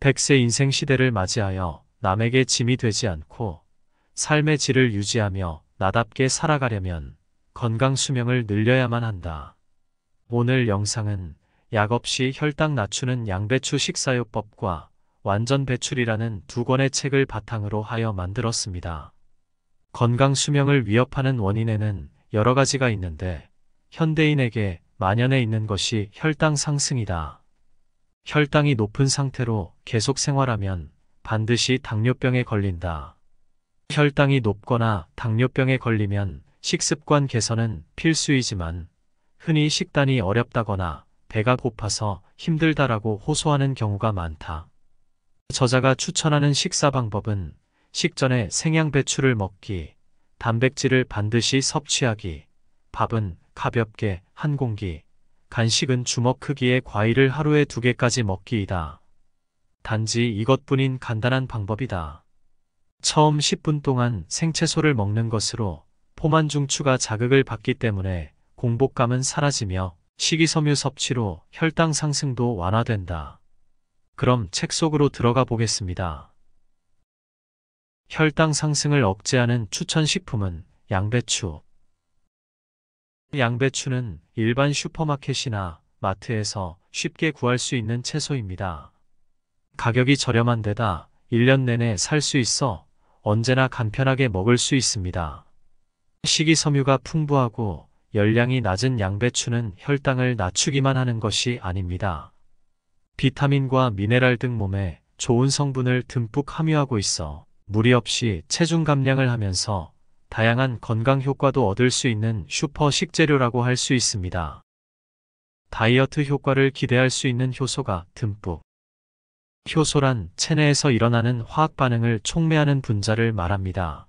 100세 인생 시대를 맞이하여 남에게 짐이 되지 않고 삶의 질을 유지하며 나답게 살아가려면 건강 수명을 늘려야만 한다. 오늘 영상은 약 없이 혈당 낮추는 양배추 식사요법과 완전 배출이라는 두 권의 책을 바탕으로 하여 만들었습니다. 건강 수명을 위협하는 원인에는 여러 가지가 있는데 현대인에게 만연해 있는 것이 혈당 상승이다. 혈당이 높은 상태로 계속 생활하면 반드시 당뇨병에 걸린다. 혈당이 높거나 당뇨병에 걸리면 식습관 개선은 필수이지만 흔히 식단이 어렵다거나 배가 고파서 힘들다라고 호소하는 경우가 많다. 저자가 추천하는 식사 방법은 식전에 생양배추를 먹기, 단백질을 반드시 섭취하기, 밥은 가볍게 한 공기, 간식은 주먹 크기의 과일을 하루에 2개까지 먹기이다. 단지 이것뿐인 간단한 방법이다. 처음 10분 동안 생채소를 먹는 것으로 포만중추가 자극을 받기 때문에 공복감은 사라지며 식이섬유 섭취로 혈당 상승도 완화된다. 그럼 책 속으로 들어가 보겠습니다. 혈당 상승을 억제하는 추천식품은 양배추. 양배추는 일반 슈퍼마켓이나 마트에서 쉽게 구할 수 있는 채소입니다. 가격이 저렴한 데다 1년 내내 살 수 있어 언제나 간편하게 먹을 수 있습니다. 식이섬유가 풍부하고 열량이 낮은 양배추는 혈당을 낮추기만 하는 것이 아닙니다. 비타민과 미네랄 등 몸에 좋은 성분을 듬뿍 함유하고 있어 무리 없이 체중 감량을 하면서 다양한 건강 효과도 얻을 수 있는 슈퍼 식재료라고 할 수 있습니다. 다이어트 효과를 기대할 수 있는 효소가 듬뿍. 효소란 체내에서 일어나는 화학 반응을 촉매하는 분자를 말합니다.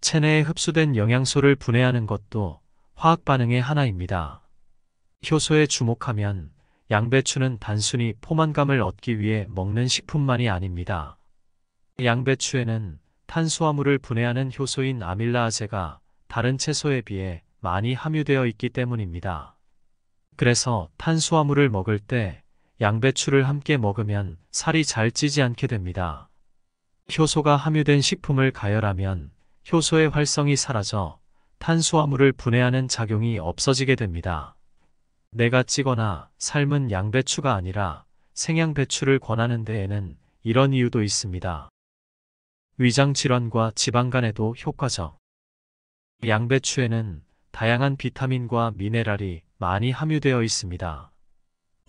체내에 흡수된 영양소를 분해하는 것도 화학 반응의 하나입니다. 효소에 주목하면 양배추는 단순히 포만감을 얻기 위해 먹는 식품만이 아닙니다. 양배추에는 탄수화물을 분해하는 효소인 아밀라아제가 다른 채소에 비해 많이 함유되어 있기 때문입니다. 그래서 탄수화물을 먹을 때 양배추를 함께 먹으면 살이 잘 찌지 않게 됩니다. 효소가 함유된 식품을 가열하면 효소의 활성이 사라져 탄수화물을 분해하는 작용이 없어지게 됩니다. 내가 찌거나 삶은 양배추가 아니라 생양배추를 권하는 데에는 이런 이유도 있습니다. 위장질환과 지방간에도 효과적. 양배추에는 다양한 비타민과 미네랄이 많이 함유되어 있습니다.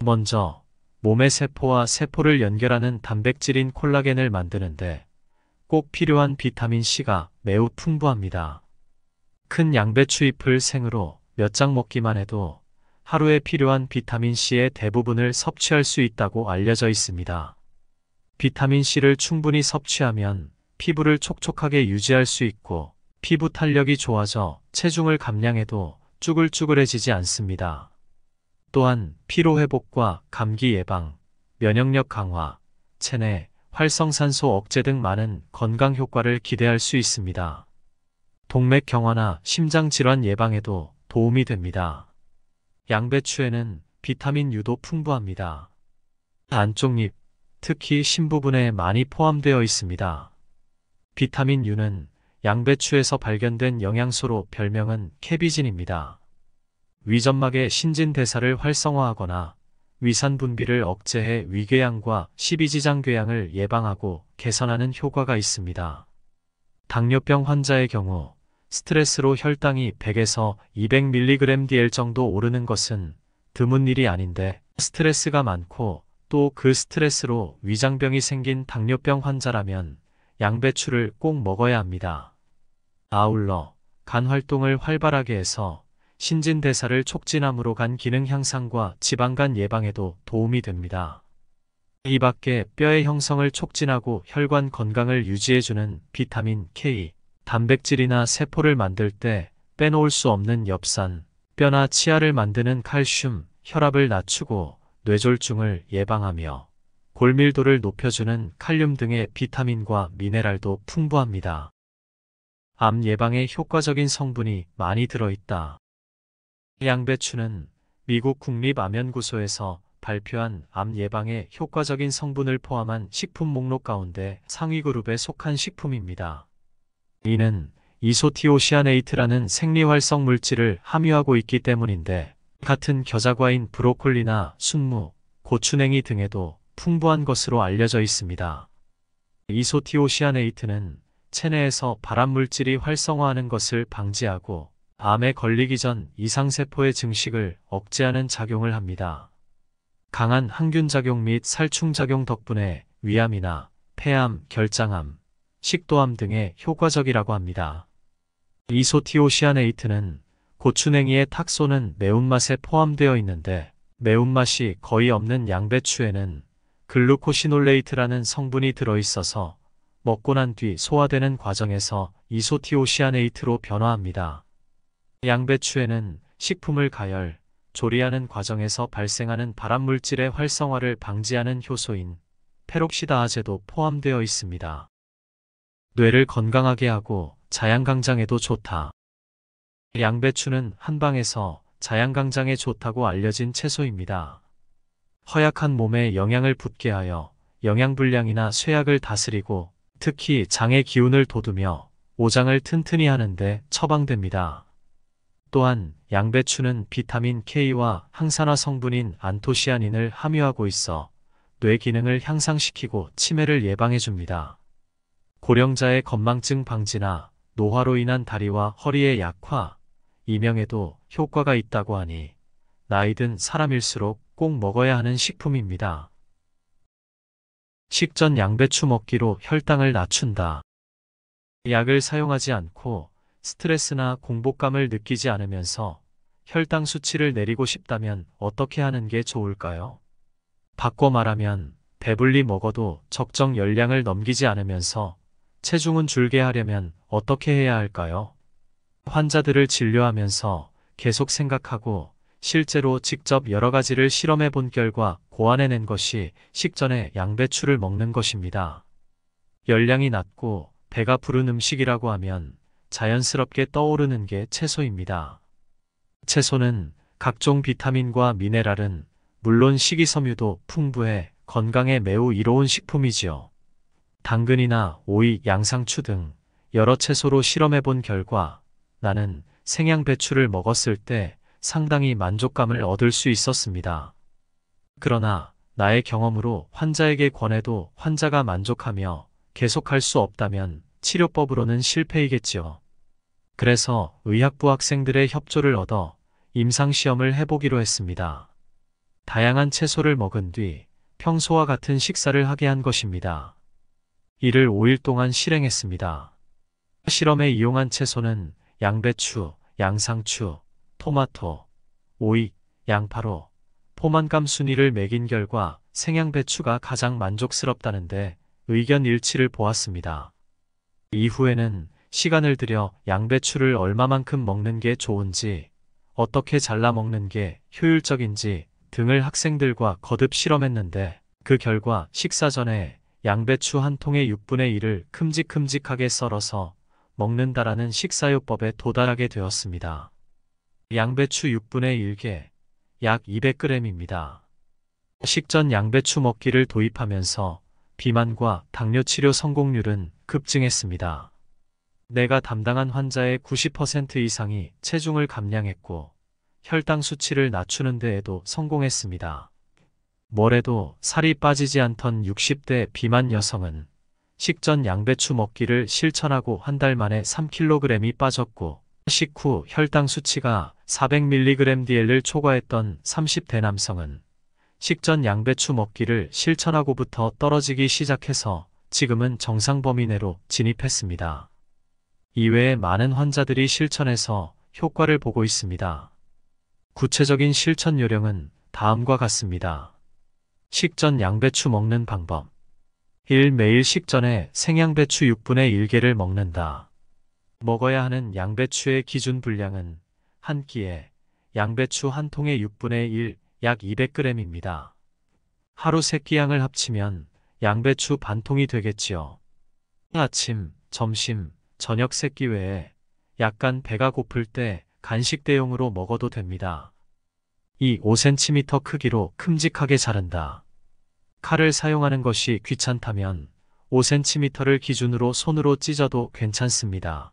먼저 몸의 세포와 세포를 연결하는 단백질인 콜라겐을 만드는데 꼭 필요한 비타민C가 매우 풍부합니다. 큰 양배추 잎을 생으로 몇 장 먹기만 해도 하루에 필요한 비타민C의 대부분을 섭취할 수 있다고 알려져 있습니다. 비타민C를 충분히 섭취하면 피부를 촉촉하게 유지할 수 있고 피부 탄력이 좋아져 체중을 감량해도 쭈글쭈글해지지 않습니다. 또한 피로회복과 감기 예방, 면역력 강화, 체내 활성산소 억제 등 많은 건강 효과를 기대할 수 있습니다. 동맥 경화나 심장 질환 예방에도 도움이 됩니다. 양배추에는 비타민 U도 풍부합니다. 안쪽 잎, 특히 심부분에 많이 포함되어 있습니다. 비타민 U는 양배추에서 발견된 영양소로 별명은 캐비진입니다. 위점막의 신진대사를 활성화하거나 위산 분비를 억제해 위궤양과 십이지장궤양을 예방하고 개선하는 효과가 있습니다. 당뇨병 환자의 경우 스트레스로 혈당이 100에서 200mg/dl 정도 오르는 것은 드문 일이 아닌데 스트레스가 많고 또 그 스트레스로 위장병이 생긴 당뇨병 환자라면 양배추를 꼭 먹어야 합니다. 아울러 간 활동을 활발하게 해서 신진대사를 촉진함으로 간 기능 향상과 지방간 예방에도 도움이 됩니다. 이 밖에 뼈의 형성을 촉진하고 혈관 건강을 유지해주는 비타민 K, 단백질이나 세포를 만들 때 빼놓을 수 없는 엽산, 뼈나 치아를 만드는 칼슘, 혈압을 낮추고 뇌졸중을 예방하며 골밀도를 높여주는 칼륨 등의 비타민과 미네랄도 풍부합니다. 암 예방에 효과적인 성분이 많이 들어있다. 양배추는 미국 국립암연구소에서 발표한 암 예방에 효과적인 성분을 포함한 식품 목록 가운데 상위 그룹에 속한 식품입니다. 이는 이소티오시아네이트라는 생리활성 물질을 함유하고 있기 때문인데, 같은 겨자과인 브로콜리나 순무, 고추냉이 등에도 풍부한 것으로 알려져 있습니다. 이소티오시아네이트는 체내에서 발암물질이 활성화하는 것을 방지하고 암에 걸리기 전 이상세포의 증식을 억제하는 작용을 합니다. 강한 항균작용 및 살충작용 덕분에 위암이나 폐암, 결장암, 식도암 등에 효과적이라고 합니다. 이소티오시아네이트는 고추냉이의 탁소는 매운맛에 포함되어 있는데, 매운맛이 거의 없는 양배추에는 글루코시놀레이트라는 성분이 들어있어서 먹고 난 뒤 소화되는 과정에서 이소티오시아네이트로 변화합니다. 양배추에는 식품을 가열, 조리하는 과정에서 발생하는 발암물질의 활성화를 방지하는 효소인 페록시다아제도 포함되어 있습니다. 뇌를 건강하게 하고 자양강장에도 좋다. 양배추는 한방에서 자양강장에 좋다고 알려진 채소입니다. 허약한 몸에 영양을 붙게 하여 영양불량이나 쇠약을 다스리고 특히 장의 기운을 돋우며 오장을 튼튼히 하는데 처방됩니다. 또한 양배추는 비타민 K와 항산화 성분인 안토시아닌을 함유하고 있어 뇌 기능을 향상시키고 치매를 예방해줍니다. 고령자의 건망증 방지나 노화로 인한 다리와 허리의 약화, 이명에도 효과가 있다고 하니 나이 든 사람일수록 꼭 먹어야 하는 식품입니다. 식전 양배추 먹기로 혈당을 낮춘다. 약을 사용하지 않고 스트레스나 공복감을 느끼지 않으면서 혈당 수치를 내리고 싶다면 어떻게 하는 게 좋을까요? 바꿔 말하면 배불리 먹어도 적정 열량을 넘기지 않으면서 체중은 줄게 하려면 어떻게 해야 할까요? 환자들을 진료하면서 계속 생각하고 실제로 직접 여러 가지를 실험해 본 결과 고안해낸 것이 식전에 양배추를 먹는 것입니다. 열량이 낮고 배가 부른 음식이라고 하면 자연스럽게 떠오르는 게 채소입니다. 채소는 각종 비타민과 미네랄은 물론 식이섬유도 풍부해 건강에 매우 이로운 식품이지요. 당근이나 오이, 양상추 등 여러 채소로 실험해 본 결과 나는 생양배추를 먹었을 때 상당히 만족감을 얻을 수 있었습니다. 그러나 나의 경험으로 환자에게 권해도 환자가 만족하며 계속할 수 없다면 치료법으로는 실패이겠지요. 그래서 의학부 학생들의 협조를 얻어 임상시험을 해보기로 했습니다. 다양한 채소를 먹은 뒤 평소와 같은 식사를 하게 한 것입니다. 이를 5일 동안 실행했습니다. 실험에 이용한 채소는 양배추, 양상추, 토마토, 오이, 양파로 포만감 순위를 매긴 결과 생양배추가 가장 만족스럽다는데 의견 일치를 보았습니다. 이후에는 시간을 들여 양배추를 얼마만큼 먹는 게 좋은지, 어떻게 잘라 먹는 게 효율적인지 등을 학생들과 거듭 실험했는데 그 결과 식사 전에 양배추 한 통의 6분의 1을 큼직큼직하게 썰어서 먹는다라는 식사요법에 도달하게 되었습니다. 양배추 6분의 1개, 약 200g입니다. 식전 양배추 먹기를 도입하면서 비만과 당뇨 치료 성공률은 급증했습니다. 내가 담당한 환자의 90% 이상이 체중을 감량했고 혈당 수치를 낮추는 데에도 성공했습니다. 뭐래도 살이 빠지지 않던 60대 비만 여성은 식전 양배추 먹기를 실천하고 한 달 만에 3kg이 빠졌고 식후 혈당 수치가 400mg/dl을 초과했던 30대 남성은 식전 양배추 먹기를 실천하고부터 떨어지기 시작해서 지금은 정상 범위 내로 진입했습니다. 이외에 많은 환자들이 실천해서 효과를 보고 있습니다. 구체적인 실천 요령은 다음과 같습니다. 식전 양배추 먹는 방법. 1. 매일 식전에 생양배추 6분의 1개를 먹는다. 먹어야 하는 양배추의 기준 분량은 한 끼에 양배추 한 통의 6분의 1, 약 200g입니다. 하루 3끼 양을 합치면 양배추 반통이 되겠지요. 아침, 점심, 저녁 3끼 외에 약간 배가 고플 때 간식 대용으로 먹어도 됩니다. 이 5cm 크기로 큼직하게 자른다. 칼을 사용하는 것이 귀찮다면 5cm를 기준으로 손으로 찢어도 괜찮습니다.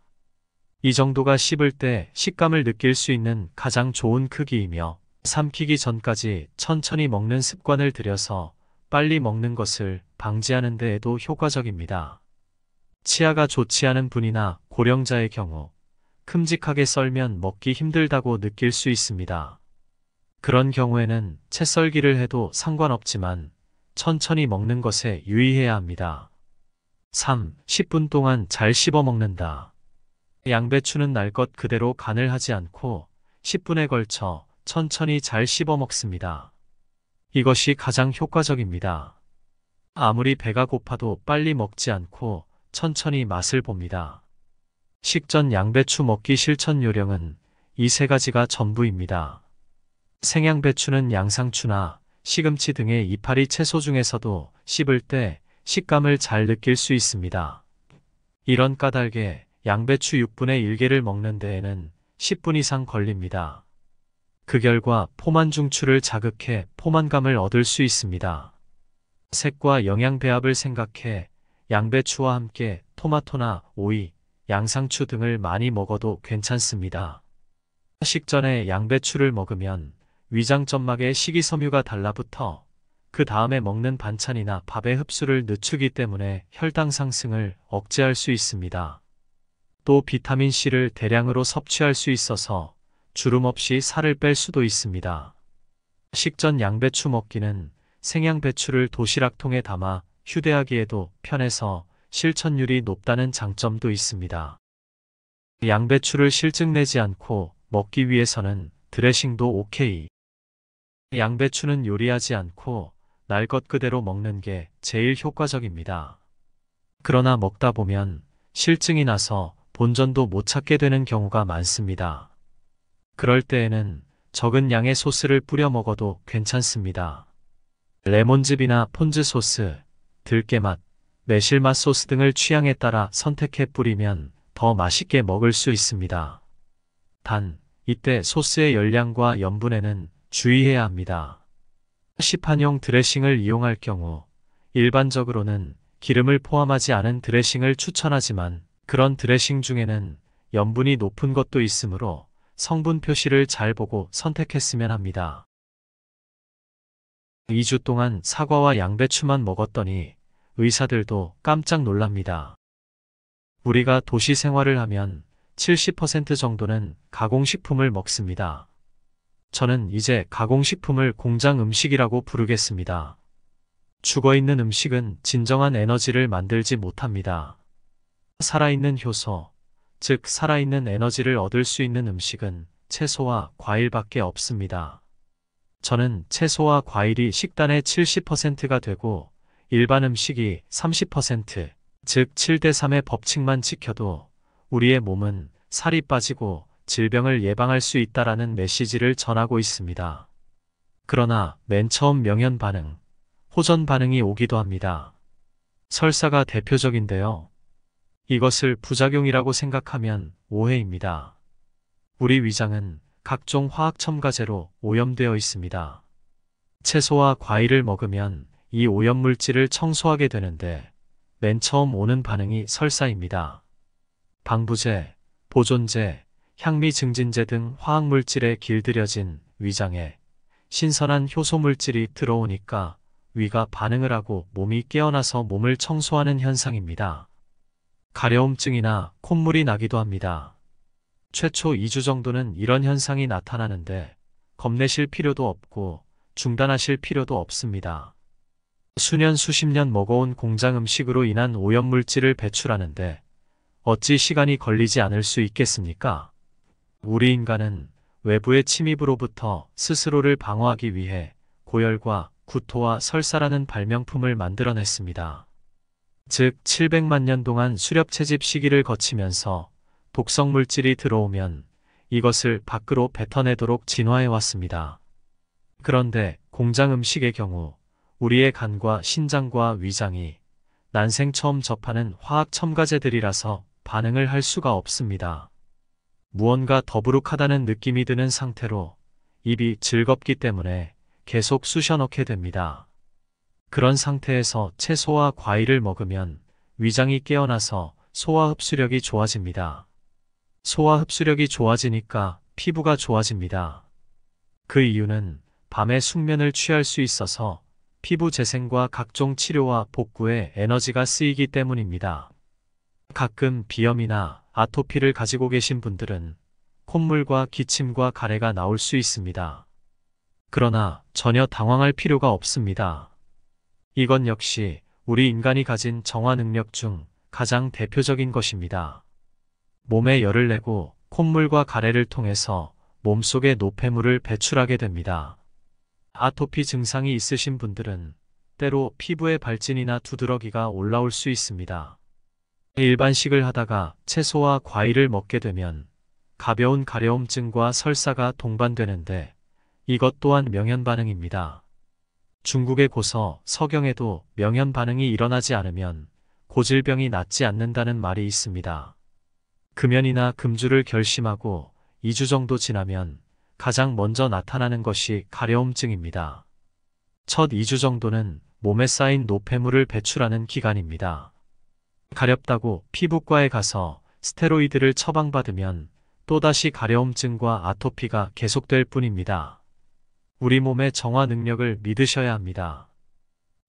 이 정도가 씹을 때 식감을 느낄 수 있는 가장 좋은 크기이며 삼키기 전까지 천천히 먹는 습관을 들여서 빨리 먹는 것을 방지하는 데에도 효과적입니다. 치아가 좋지 않은 분이나 고령자의 경우 큼직하게 썰면 먹기 힘들다고 느낄 수 있습니다. 그런 경우에는 채 썰기를 해도 상관없지만 천천히 먹는 것에 유의해야 합니다. 3. 10분 동안 잘 씹어 먹는다. 양배추는 날 것 그대로 간을 하지 않고 10분에 걸쳐 천천히 잘 씹어 먹습니다. 이것이 가장 효과적입니다. 아무리 배가 고파도 빨리 먹지 않고 천천히 맛을 봅니다. 식전 양배추 먹기 실천 요령은 이 세 가지가 전부입니다. 생양배추는 양상추나 시금치 등의 이파리 채소 중에서도 씹을 때 식감을 잘 느낄 수 있습니다. 이런 까닭에 양배추 6분의 1개를 먹는 데에는 10분 이상 걸립니다. 그 결과 포만중추를 자극해 포만감을 얻을 수 있습니다. 색과 영양 배합을 생각해 양배추와 함께 토마토나 오이, 양상추 등을 많이 먹어도 괜찮습니다. 식전에 양배추를 먹으면 위장점막에 식이섬유가 달라붙어 그 다음에 먹는 반찬이나 밥의 흡수를 늦추기 때문에 혈당 상승을 억제할 수 있습니다. 또 비타민C를 대량으로 섭취할 수 있어서 주름 없이 살을 뺄 수도 있습니다. 식전 양배추 먹기는 생양배추를 도시락통에 담아 휴대하기에도 편해서 실천율이 높다는 장점도 있습니다. 양배추를 실증내지 않고 먹기 위해서는 드레싱도 오케이. 양배추는 요리하지 않고 날 것 그대로 먹는 게 제일 효과적입니다. 그러나 먹다 보면 실증이 나서 본전도 못 찾게 되는 경우가 많습니다. 그럴 때에는 적은 양의 소스를 뿌려 먹어도 괜찮습니다. 레몬즙이나 폰즈 소스, 들깨맛, 매실맛 소스 등을 취향에 따라 선택해 뿌리면 더 맛있게 먹을 수 있습니다. 단, 이때 소스의 열량과 염분에는 주의해야 합니다. 시판용 드레싱을 이용할 경우 일반적으로는 기름을 포함하지 않은 드레싱을 추천하지만 그런 드레싱 중에는 염분이 높은 것도 있으므로 성분 표시를 잘 보고 선택했으면 합니다. 2주 동안 사과와 양배추만 먹었더니 의사들도 깜짝 놀랍니다. 우리가 도시 생활을 하면 70% 정도는 가공식품을 먹습니다. 저는 이제 가공식품을 공장 음식이라고 부르겠습니다. 죽어있는 음식은 진정한 에너지를 만들지 못합니다. 살아있는 효소, 즉 살아있는 에너지를 얻을 수 있는 음식은 채소와 과일밖에 없습니다. 저는 채소와 과일이 식단의 70%가 되고 일반 음식이 30%, 즉 7대3의 법칙만 지켜도 우리의 몸은 살이 빠지고 질병을 예방할 수 있다라는 메시지를 전하고 있습니다. 그러나 맨 처음 명현 반응, 호전 반응이 오기도 합니다. 설사가 대표적인데요. 이것을 부작용이라고 생각하면 오해입니다. 우리 위장은 각종 화학 첨가제로 오염되어 있습니다. 채소와 과일을 먹으면 이 오염물질을 청소하게 되는데 맨 처음 오는 반응이 설사입니다. 방부제, 보존제, 향미 증진제 등 화학물질에 길들여진 위장에 신선한 효소물질이 들어오니까 위가 반응을 하고 몸이 깨어나서 몸을 청소하는 현상입니다. 가려움증이나 콧물이 나기도 합니다. 최초 2주 정도는 이런 현상이 나타나는데 겁내실 필요도 없고 중단하실 필요도 없습니다. 수년 수십 년 먹어온 공장 음식으로 인한 오염물질을 배출하는데 어찌 시간이 걸리지 않을 수 있겠습니까? 우리 인간은 외부의 침입으로부터 스스로를 방어하기 위해 고열과 구토와 설사라는 발명품을 만들어냈습니다. 즉 700만 년 동안 수렵채집 시기를 거치면서 독성 물질이 들어오면 이것을 밖으로 뱉어내도록 진화해왔습니다. 그런데 공장 음식의 경우 우리의 간과 신장과 위장이 난생 처음 접하는 화학 첨가제들이라서 반응을 할 수가 없습니다. 무언가 더부룩하다는 느낌이 드는 상태로 입이 즐겁기 때문에 계속 쑤셔 넣게 됩니다. 그런 상태에서 채소와 과일을 먹으면 위장이 깨어나서 소화 흡수력이 좋아집니다. 소화 흡수력이 좋아지니까 피부가 좋아집니다. 그 이유는 밤에 숙면을 취할 수 있어서 피부 재생과 각종 치료와 복구에 에너지가 쓰이기 때문입니다. 가끔 비염이나 아토피를 가지고 계신 분들은 콧물과 기침과 가래가 나올 수 있습니다. 그러나 전혀 당황할 필요가 없습니다. 이건 역시 우리 인간이 가진 정화 능력 중 가장 대표적인 것입니다. 몸에 열을 내고 콧물과 가래를 통해서 몸속의 노폐물을 배출하게 됩니다. 아토피 증상이 있으신 분들은 때로 피부에 발진이나 두드러기가 올라올 수 있습니다. 일반식을 하다가 채소와 과일을 먹게 되면 가벼운 가려움증과 설사가 동반되는데 이것 또한 명현 반응입니다. 중국의 고서 서경에도 명현 반응이 일어나지 않으면 고질병이 낫지 않는다는 말이 있습니다. 금연이나 금주를 결심하고 2주 정도 지나면 가장 먼저 나타나는 것이 가려움증입니다. 첫 2주 정도는 몸에 쌓인 노폐물을 배출하는 기간입니다. 가렵다고 피부과에 가서 스테로이드를 처방받으면 또다시 가려움증과 아토피가 계속될 뿐입니다. 우리 몸의 정화 능력을 믿으셔야 합니다.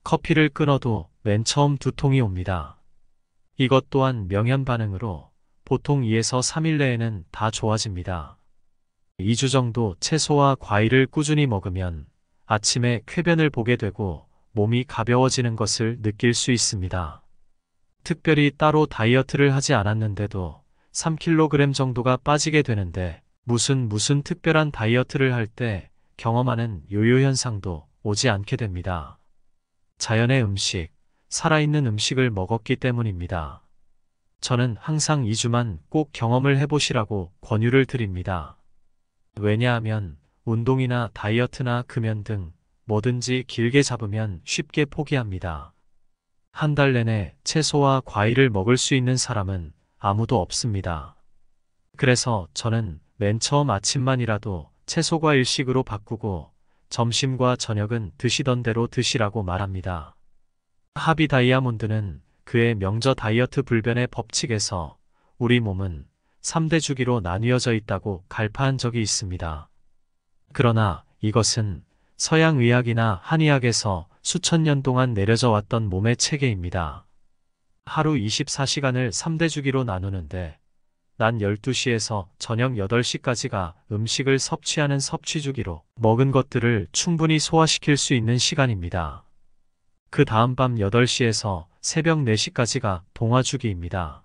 커피를 끊어도 맨 처음 두통이 옵니다. 이것 또한 명현 반응으로 보통 2에서 3일 내에는 다 좋아집니다. 2주 정도 채소와 과일을 꾸준히 먹으면 아침에 쾌변을 보게 되고 몸이 가벼워지는 것을 느낄 수 있습니다. 특별히 따로 다이어트를 하지 않았는데도 3kg 정도가 빠지게 되는데 무슨 특별한 다이어트를 할 때 경험하는 요요 현상도 오지 않게 됩니다. 자연의 음식, 살아있는 음식을 먹었기 때문입니다. 저는 항상 2주만 꼭 경험을 해보시라고 권유를 드립니다. 왜냐하면 운동이나 다이어트나 금연 등 뭐든지 길게 잡으면 쉽게 포기합니다. 한 달 내내 채소와 과일을 먹을 수 있는 사람은 아무도 없습니다. 그래서 저는 맨 처음 아침만이라도 채소과 일식으로 바꾸고 점심과 저녁은 드시던 대로 드시라고 말합니다. 하비 다이아몬드는 그의 명저 다이어트 불변의 법칙에서 우리 몸은 3대 주기로 나뉘어져 있다고 갈파한 적이 있습니다. 그러나 이것은 서양 의학이나 한의학에서 수천 년 동안 내려져 왔던 몸의 체계입니다. 하루 24시간을 3대 주기로 나누는데 낮 12시에서 저녁 8시까지가 음식을 섭취하는 섭취 주기로 먹은 것들을 충분히 소화시킬 수 있는 시간입니다. 그 다음 밤 8시에서 새벽 4시까지가 동화 주기입니다.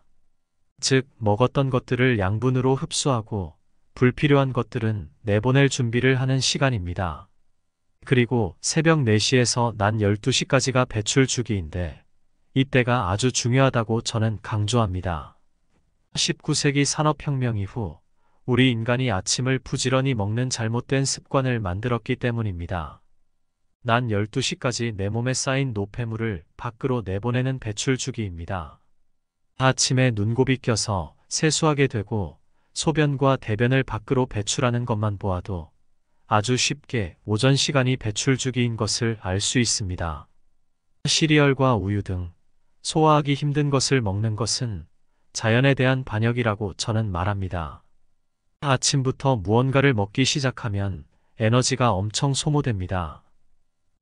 즉, 먹었던 것들을 양분으로 흡수하고 불필요한 것들은 내보낼 준비를 하는 시간입니다. 그리고 새벽 4시에서 낮 12시까지가 배출 주기인데 이때가 아주 중요하다고 저는 강조합니다. 19세기 산업혁명 이후 우리 인간이 아침을 부지런히 먹는 잘못된 습관을 만들었기 때문입니다. 낮 12시까지 내 몸에 쌓인 노폐물을 밖으로 내보내는 배출 주기입니다. 아침에 눈곱이 껴서 세수하게 되고 소변과 대변을 밖으로 배출하는 것만 보아도 아주 쉽게 오전 시간이 배출 주기인 것을 알 수 있습니다. 시리얼과 우유 등 소화하기 힘든 것을 먹는 것은 자연에 대한 반역이라고 저는 말합니다. 아침부터 무언가를 먹기 시작하면 에너지가 엄청 소모됩니다.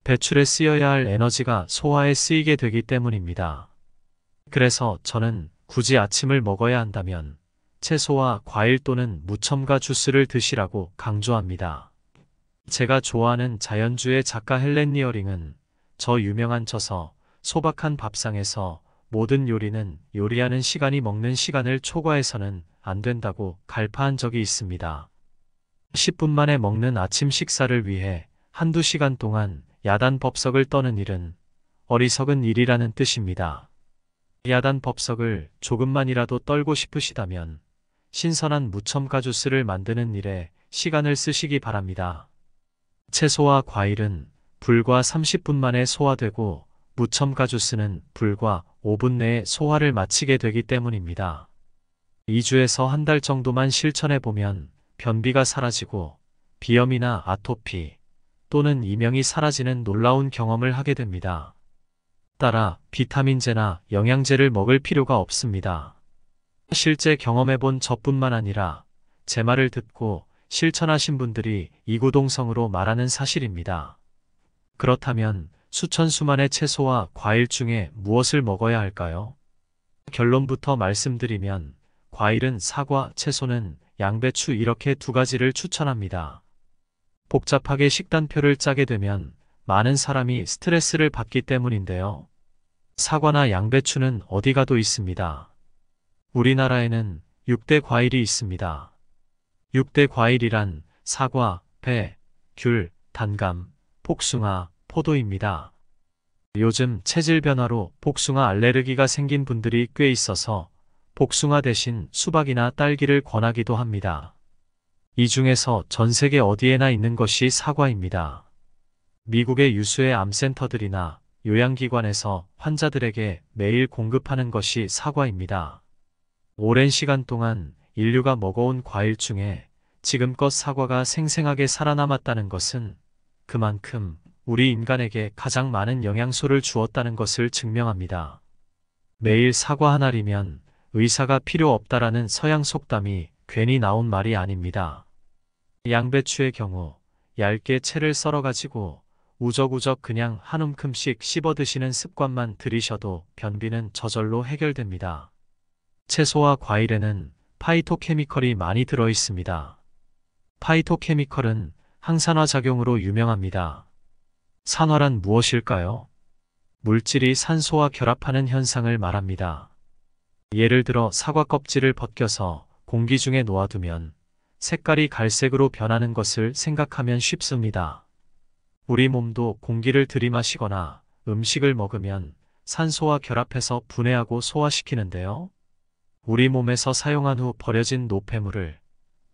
배출에 쓰여야 할 에너지가 소화에 쓰이게 되기 때문입니다. 그래서 저는 굳이 아침을 먹어야 한다면 채소와 과일 또는 무첨가 주스를 드시라고 강조합니다. 제가 좋아하는 자연주의 작가 헬렌 리어링은 저 유명한 저서 소박한 밥상에서 모든 요리는 요리하는 시간이 먹는 시간을 초과해서는 안 된다고 갈파한 적이 있습니다. 10분 만에 먹는 아침 식사를 위해 한두 시간 동안 야단 법석을 떠는 일은 어리석은 일이라는 뜻입니다. 야단 법석을 조금만이라도 떨고 싶으시다면 신선한 무첨가 주스를 만드는 일에 시간을 쓰시기 바랍니다. 채소와 과일은 불과 30분 만에 소화되고 무첨가 주스는 불과 5분 내에 소화를 마치게 되기 때문입니다. 2주에서 한 달 정도만 실천해 보면 변비가 사라지고 비염이나 아토피 또는 이명이 사라지는 놀라운 경험을 하게 됩니다. 따라 비타민제나 영양제를 먹을 필요가 없습니다. 실제 경험해본 저뿐만 아니라 제 말을 듣고 실천하신 분들이 이구동성으로 말하는 사실입니다. 그렇다면 수천 수만의 채소와 과일 중에 무엇을 먹어야 할까요? 결론부터 말씀드리면 과일은 사과, 채소는 양배추 이렇게 두 가지를 추천합니다. 복잡하게 식단표를 짜게 되면 많은 사람이 스트레스를 받기 때문인데요. 사과나 양배추는 어디 가도 있습니다. 우리나라에는 6대 과일이 있습니다. 6대 과일이란 사과, 배, 귤, 단감, 복숭아, 포도입니다. 요즘 체질 변화로 복숭아 알레르기가 생긴 분들이 꽤 있어서 복숭아 대신 수박이나 딸기를 권하기도 합니다. 이 중에서 전 세계 어디에나 있는 것이 사과입니다. 미국의 유수의 암센터들이나 요양기관에서 환자들에게 매일 공급하는 것이 사과입니다. 오랜 시간 동안 인류가 먹어온 과일 중에 지금껏 사과가 생생하게 살아남았다는 것은 그만큼 우리 인간에게 가장 많은 영양소를 주었다는 것을 증명합니다. 매일 사과 한 알이면 의사가 필요 없다라는 서양 속담이 괜히 나온 말이 아닙니다. 양배추의 경우 얇게 채를 썰어가지고 우적우적 그냥 한 움큼씩 씹어 드시는 습관만 들이셔도 변비는 저절로 해결됩니다. 채소와 과일에는 파이토케미컬이 많이 들어 있습니다. 파이토케미컬은 항산화 작용으로 유명합니다. 산화란 무엇일까요? 물질이 산소와 결합하는 현상을 말합니다. 예를 들어 사과 껍질을 벗겨서 공기 중에 놓아두면 색깔이 갈색으로 변하는 것을 생각하면 쉽습니다. 우리 몸도 공기를 들이마시거나 음식을 먹으면 산소와 결합해서 분해하고 소화시키는데요. 우리 몸에서 사용한 후 버려진 노폐물을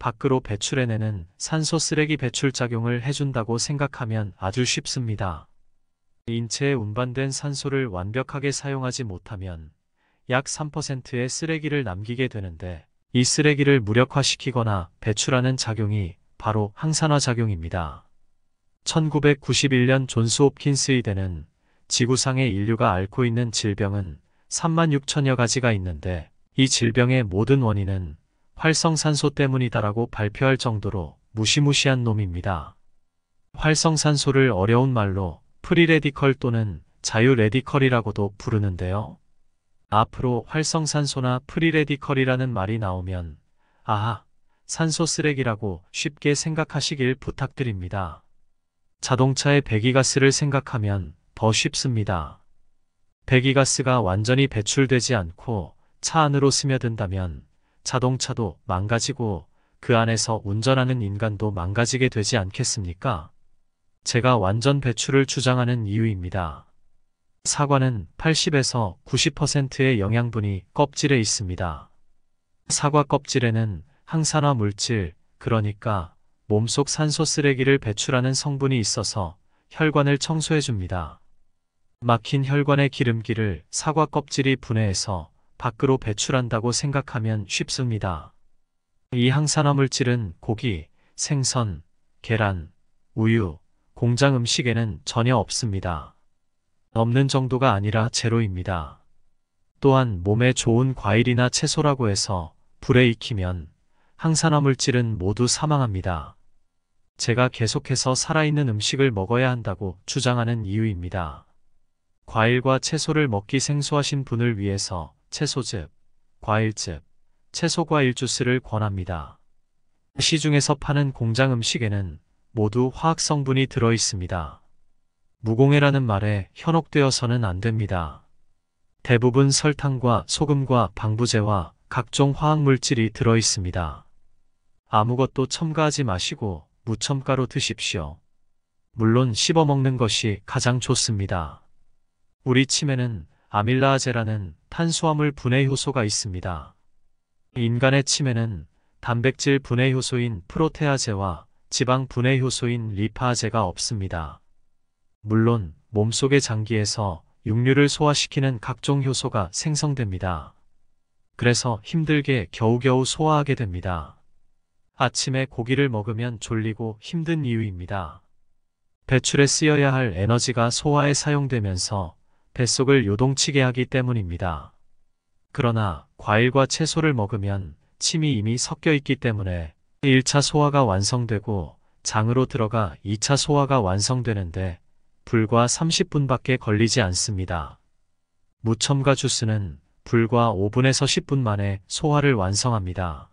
밖으로 배출해내는 산소 쓰레기 배출 작용을 해준다고 생각하면 아주 쉽습니다. 인체에 운반된 산소를 완벽하게 사용하지 못하면 약 3%의 쓰레기를 남기게 되는데 이 쓰레기를 무력화시키거나 배출하는 작용이 바로 항산화 작용입니다. 1991년 존스 홉킨스 의대는 지구상의 인류가 앓고 있는 질병은 36,000여 가지가 있는데 이 질병의 모든 원인은 활성산소 때문이다라고 발표할 정도로 무시무시한 놈입니다. 활성산소를 어려운 말로 프리레디컬 또는 자유레디컬이라고도 부르는데요. 앞으로 활성산소나 프리레디컬이라는 말이 나오면 아하, 산소 쓰레기라고 쉽게 생각하시길 부탁드립니다. 자동차의 배기가스를 생각하면 더 쉽습니다. 배기가스가 완전히 배출되지 않고 차 안으로 스며든다면 자동차도 망가지고 그 안에서 운전하는 인간도 망가지게 되지 않겠습니까? 제가 완전 배출을 주장하는 이유입니다. 사과는 80에서 90%의 영양분이 껍질에 있습니다. 사과 껍질에는 항산화 물질, 그러니까 몸속 산소 쓰레기를 배출하는 성분이 있어서 혈관을 청소해줍니다. 막힌 혈관의 기름기를 사과 껍질이 분해해서 밖으로 배출한다고 생각하면 쉽습니다. 이 항산화 물질은 고기, 생선, 계란, 우유, 공장 음식에는 전혀 없습니다. 없는 정도가 아니라 제로입니다. 또한 몸에 좋은 과일이나 채소라고 해서 불에 익히면 항산화 물질은 모두 사망합니다. 제가 계속해서 살아있는 음식을 먹어야 한다고 주장하는 이유입니다. 과일과 채소를 먹기 생소하신 분을 위해서 채소즙, 과일즙, 채소과일 주스를 권합니다. 시중에서 파는 공장 음식에는 모두 화학 성분이 들어 있습니다. 무공해라는 말에 현혹되어서는 안 됩니다. 대부분 설탕과 소금과 방부제와 각종 화학물질이 들어 있습니다. 아무것도 첨가하지 마시고 무첨가로 드십시오. 물론 씹어 먹는 것이 가장 좋습니다. 우리 치매는 아밀라아제라는 탄수화물 분해 효소가 있습니다. 인간의 치매는 단백질 분해 효소인 프로테아제와 지방 분해 효소인 리파아제가 없습니다. 물론 몸속의 장기에서 육류를 소화시키는 각종 효소가 생성됩니다. 그래서 힘들게 겨우겨우 소화하게 됩니다. 아침에 고기를 먹으면 졸리고 힘든 이유입니다. 배출에 쓰여야 할 에너지가 소화에 사용되면서 뱃속을 요동치게 하기 때문입니다. 그러나 과일과 채소를 먹으면 침이 이미 섞여 있기 때문에 1차 소화가 완성되고 장으로 들어가 2차 소화가 완성되는데 불과 30분밖에 걸리지 않습니다. 무첨가 주스는 불과 5분에서 10분 만에 소화를 완성합니다.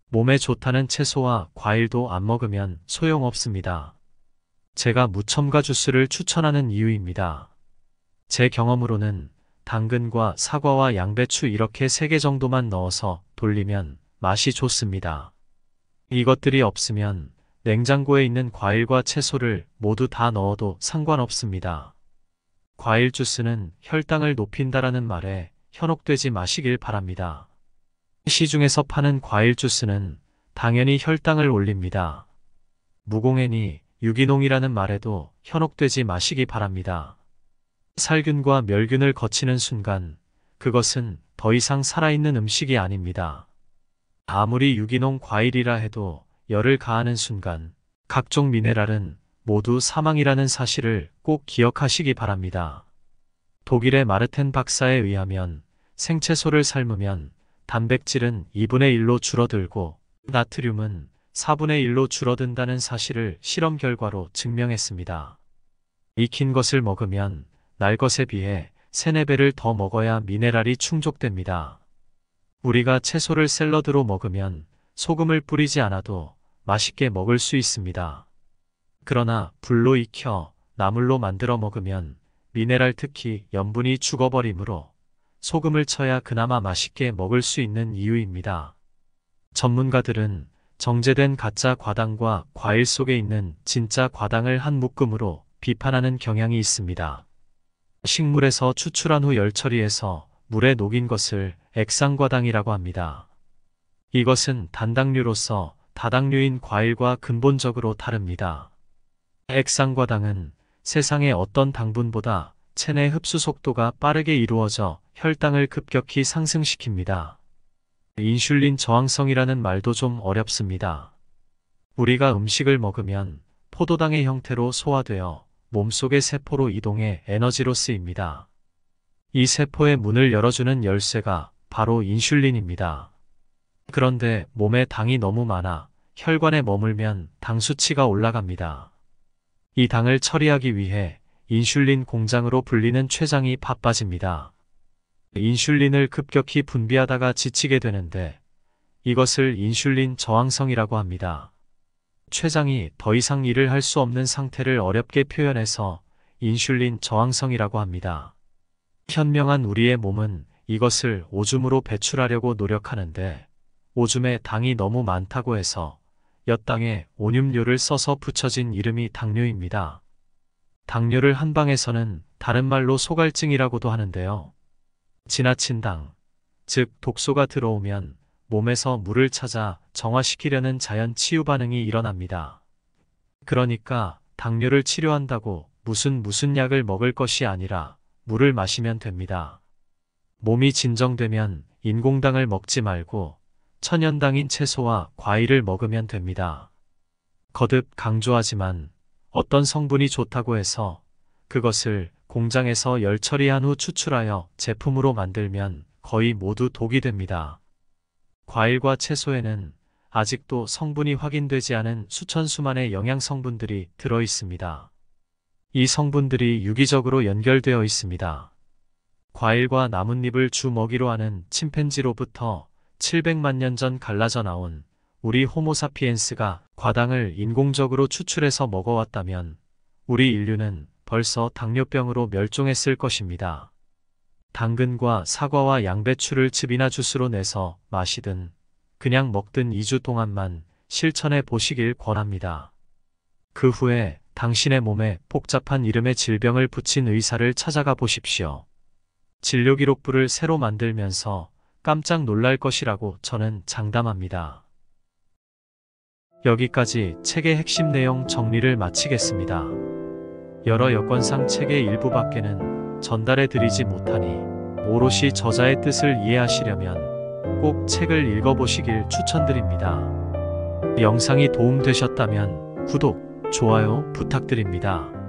몸에 좋다는 채소와 과일도 안 먹으면 소용없습니다. 제가 무첨가 주스를 추천하는 이유입니다. 제 경험으로는 당근과 사과와 양배추 이렇게 3개 정도만 넣어서 돌리면 맛이 좋습니다. 이것들이 없으면 냉장고에 있는 과일과 채소를 모두 다 넣어도 상관없습니다. 과일 주스는 혈당을 높인다라는 말에 현혹되지 마시길 바랍니다. 시중에서 파는 과일 주스는 당연히 혈당을 올립니다. 무공해니 유기농이라는 말에도 현혹되지 마시기 바랍니다. 살균과 멸균을 거치는 순간 그것은 더 이상 살아있는 음식이 아닙니다. 아무리 유기농 과일이라 해도 열을 가하는 순간 각종 미네랄은 모두 사망이라는 사실을 꼭 기억하시기 바랍니다. 독일의 마르텐 박사에 의하면 생채소를 삶으면 단백질은 2분의 1로 줄어들고 나트륨은 4분의 1로 줄어든다는 사실을 실험 결과로 증명했습니다. 익힌 것을 먹으면 날 것에 비해 3, 4배를 더 먹어야 미네랄이 충족됩니다. 우리가 채소를 샐러드로 먹으면 소금을 뿌리지 않아도 맛있게 먹을 수 있습니다. 그러나 불로 익혀 나물로 만들어 먹으면 미네랄 특히 염분이 죽어버리므로 소금을 쳐야 그나마 맛있게 먹을 수 있는 이유입니다. 전문가들은 정제된 가짜 과당과 과일 속에 있는 진짜 과당을 한 묶음으로 비판하는 경향이 있습니다. 식물에서 추출한 후 열처리해서 물에 녹인 것을 액상과당이라고 합니다. 이것은 단당류로서 다당류인 과일과 근본적으로 다릅니다. 액상과당은 세상의 어떤 당분보다 체내 흡수 속도가 빠르게 이루어져 혈당을 급격히 상승시킵니다. 인슐린 저항성이라는 말도 좀 어렵습니다. 우리가 음식을 먹으면 포도당의 형태로 소화되어 몸속의 세포로 이동해 에너지로 쓰입니다. 이 세포의 문을 열어주는 열쇠가 바로 인슐린입니다. 그런데 몸에 당이 너무 많아 혈관에 머물면 당 수치가 올라갑니다. 이 당을 처리하기 위해 인슐린 공장으로 불리는 췌장이 바빠집니다. 인슐린을 급격히 분비하다가 지치게 되는데 이것을 인슐린 저항성이라고 합니다. 췌장이 더 이상 일을 할 수 없는 상태를 어렵게 표현해서 인슐린 저항성이라고 합니다. 현명한 우리의 몸은 이것을 오줌으로 배출하려고 노력하는데 오줌에 당이 너무 많다고 해서 엿당에 온음료를 써서 붙여진 이름이 당뇨입니다. 당뇨를 한방에서는 다른 말로 소갈증이라고도 하는데요. 지나친 당, 즉 독소가 들어오면 몸에서 물을 찾아 정화시키려는 자연 치유 반응이 일어납니다. 그러니까 당뇨를 치료한다고 무슨 약을 먹을 것이 아니라 물을 마시면 됩니다. 몸이 진정되면 인공당을 먹지 말고 천연당인 채소와 과일을 먹으면 됩니다. 거듭 강조하지만 어떤 성분이 좋다고 해서 그것을 공장에서 열 처리한 후 추출하여 제품으로 만들면 거의 모두 독이 됩니다. 과일과 채소에는 아직도 성분이 확인되지 않은 수천 수만의 영양 성분들이 들어 있습니다. 이 성분들이 유기적으로 연결되어 있습니다. 과일과 나뭇잎을 주 먹이로 하는 침팬지로부터 700만 년 전 갈라져 나온 우리 호모사피엔스가 과당을 인공적으로 추출해서 먹어왔다면 우리 인류는 벌써 당뇨병으로 멸종했을 것입니다. 당근과 사과와 양배추를 즙이나 주스로 내서 마시든 그냥 먹든 2주 동안만 실천해 보시길 권합니다. 그 후에 당신의 몸에 복잡한 이름의 질병을 붙인 의사를 찾아가 보십시오. 진료기록부를 새로 만들면서 깜짝 놀랄 것이라고 저는 장담합니다. 여기까지 책의 핵심 내용 정리를 마치겠습니다. 여러 여건상 책의 일부밖에는 전달해 드리지 못하니 오롯이 저자의 뜻을 이해하시려면 꼭 책을 읽어보시길 추천드립니다. 영상이 도움되셨다면 구독, 좋아요 부탁드립니다.